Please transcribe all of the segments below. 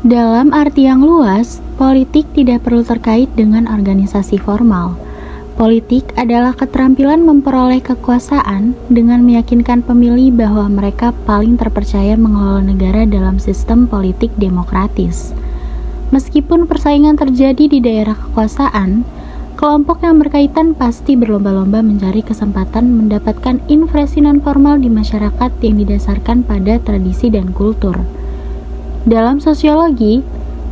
Dalam arti yang luas, politik tidak perlu terkait dengan organisasi formal. Politik adalah keterampilan memperoleh kekuasaan dengan meyakinkan pemilih bahwa mereka paling terpercaya mengelola negara dalam sistem politik demokratis. Meskipun persaingan terjadi di daerah kekuasaan, kelompok yang berkaitan pasti berlomba-lomba mencari kesempatan mendapatkan influensi non-formal di masyarakat yang didasarkan pada tradisi dan kultur. Dalam sosiologi,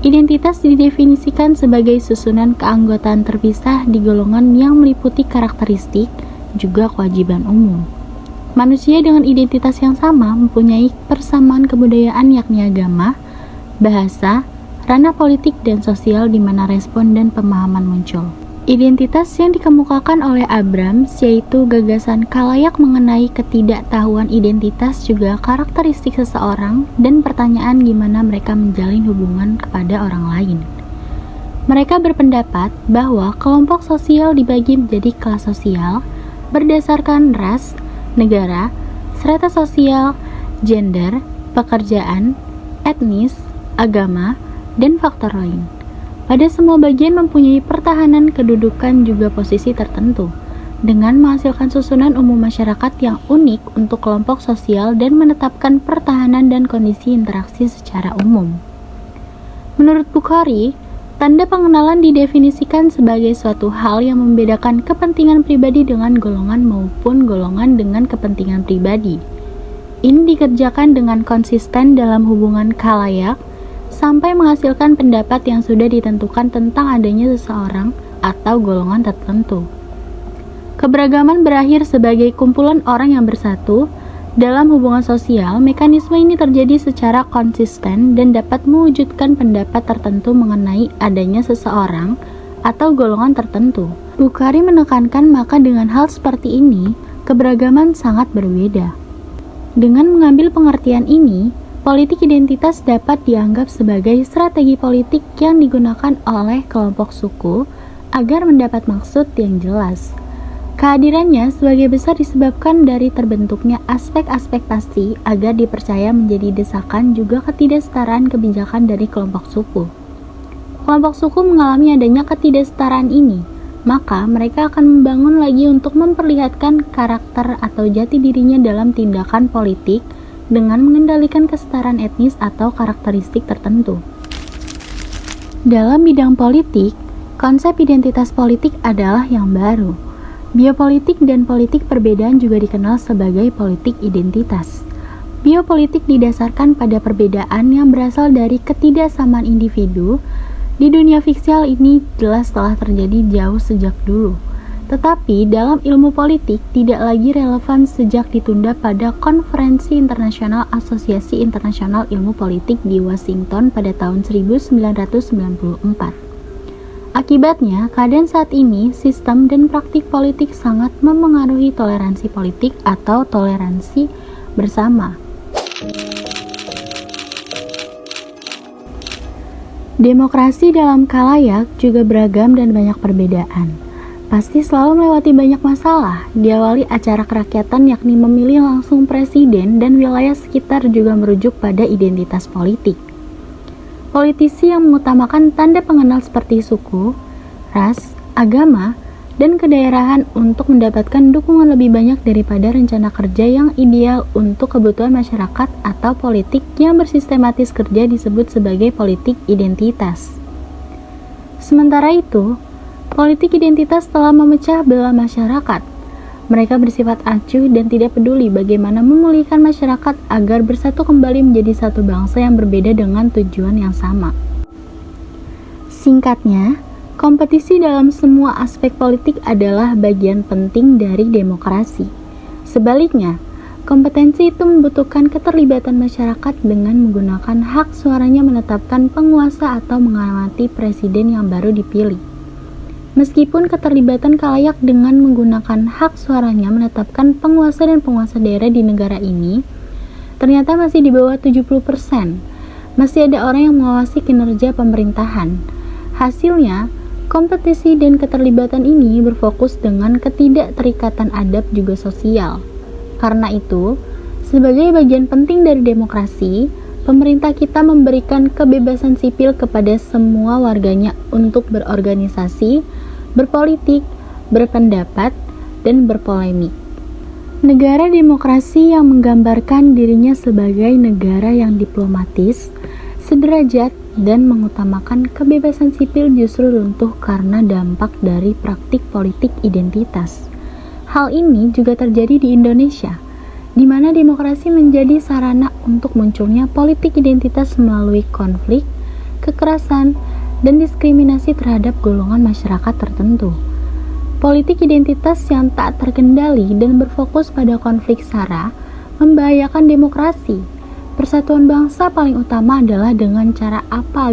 identitas didefinisikan sebagai susunan keanggotaan terpisah di golongan yang meliputi karakteristik, juga kewajiban umum. Manusia dengan identitas yang sama mempunyai persamaan kebudayaan yakni agama, bahasa, ranah politik dan sosial di mana respon dan pemahaman muncul. Identitas yang dikemukakan oleh Abrams yaitu gagasan khalayak mengenai ketidaktahuan identitas juga karakteristik seseorang dan pertanyaan gimana mereka menjalin hubungan kepada orang lain. Mereka berpendapat bahwa kelompok sosial dibagi menjadi kelas sosial berdasarkan ras, negara, strata sosial, gender, pekerjaan, etnis, agama, dan faktor lain. Pada semua bagian mempunyai pertahanan kedudukan juga posisi tertentu, dengan menghasilkan susunan umum masyarakat yang unik untuk kelompok sosial dan menetapkan pertahanan dan kondisi interaksi secara umum. Menurut Bukhari, tanda pengenalan didefinisikan sebagai suatu hal yang membedakan kepentingan pribadi dengan golongan maupun golongan dengan kepentingan pribadi. Ini dikerjakan dengan konsisten dalam hubungan khalayak, sampai menghasilkan pendapat yang sudah ditentukan tentang adanya seseorang atau golongan tertentu. Keberagaman berakhir sebagai kumpulan orang yang bersatu. Dalam hubungan sosial, mekanisme ini terjadi secara konsisten dan dapat mewujudkan pendapat tertentu mengenai adanya seseorang atau golongan tertentu. Bukhari menekankan maka dengan hal seperti ini, keberagaman sangat berbeda. Dengan mengambil pengertian ini, politik identitas dapat dianggap sebagai strategi politik yang digunakan oleh kelompok suku agar mendapat maksud yang jelas. Kehadirannya sebagai besar disebabkan dari terbentuknya aspek-aspek pasti agar dipercaya menjadi desakan juga ketidaksetaraan kebijakan dari kelompok suku. Kelompok suku mengalami adanya ketidaksetaraan ini, maka mereka akan membangun lagi untuk memperlihatkan karakter atau jati dirinya dalam tindakan politik dengan mengendalikan kesetaraan etnis atau karakteristik tertentu. Dalam bidang politik, konsep identitas politik adalah yang baru. Biopolitik dan politik perbedaan juga dikenal sebagai politik identitas. Biopolitik didasarkan pada perbedaan yang berasal dari ketidaksamaan individu. Di dunia fiksional ini jelas telah terjadi jauh sejak dulu. Tetapi dalam ilmu politik tidak lagi relevan sejak ditunda pada Konferensi Internasional Asosiasi Internasional Ilmu Politik di Washington pada tahun 1994. Akibatnya, keadaan saat ini, sistem dan praktik politik sangat memengaruhi toleransi politik atau toleransi bersama. Demokrasi dalam khalayak juga beragam dan banyak perbedaan. Pasti selalu melewati banyak masalah, diawali acara kerakyatan yakni memilih langsung presiden dan wilayah sekitar juga merujuk pada identitas politik. Politisi yang mengutamakan tanda pengenal seperti suku, ras, agama, dan kedaerahan untuk mendapatkan dukungan lebih banyak daripada rencana kerja yang ideal untuk kebutuhan masyarakat atau politik yang bersistematis kerja disebut sebagai politik identitas. Sementara itu, politik identitas telah memecah belah masyarakat. Mereka bersifat acuh dan tidak peduli bagaimana memulihkan masyarakat agar bersatu kembali menjadi satu bangsa yang berbeda dengan tujuan yang sama. Singkatnya, kompetisi dalam semua aspek politik adalah bagian penting dari demokrasi. Sebaliknya, kompetensi itu membutuhkan keterlibatan masyarakat dengan menggunakan hak suaranya menetapkan penguasa atau mengamati presiden yang baru dipilih. Meskipun keterlibatan khalayak dengan menggunakan hak suaranya menetapkan penguasa dan penguasa daerah di negara ini ternyata masih di bawah 70%. Masih ada orang yang mengawasi kinerja pemerintahan. Hasilnya, kompetisi dan keterlibatan ini berfokus dengan ketidakterikatan adab juga sosial. Karena itu, sebagai bagian penting dari demokrasi, pemerintah kita memberikan kebebasan sipil kepada semua warganya untuk berorganisasi, berpolitik, berpendapat, dan berpolemik. Negara demokrasi yang menggambarkan dirinya sebagai negara yang diplomatis, sederajat, dan mengutamakan kebebasan sipil justru runtuh karena dampak dari praktik politik identitas. Hal ini juga terjadi di Indonesia, di mana demokrasi menjadi sarana untuk munculnya politik identitas melalui konflik, kekerasan, dan diskriminasi terhadap golongan masyarakat tertentu. Politik identitas yang tak terkendali dan berfokus pada konflik SARA membahayakan demokrasi. Persatuan bangsa paling utama adalah dengan cara apa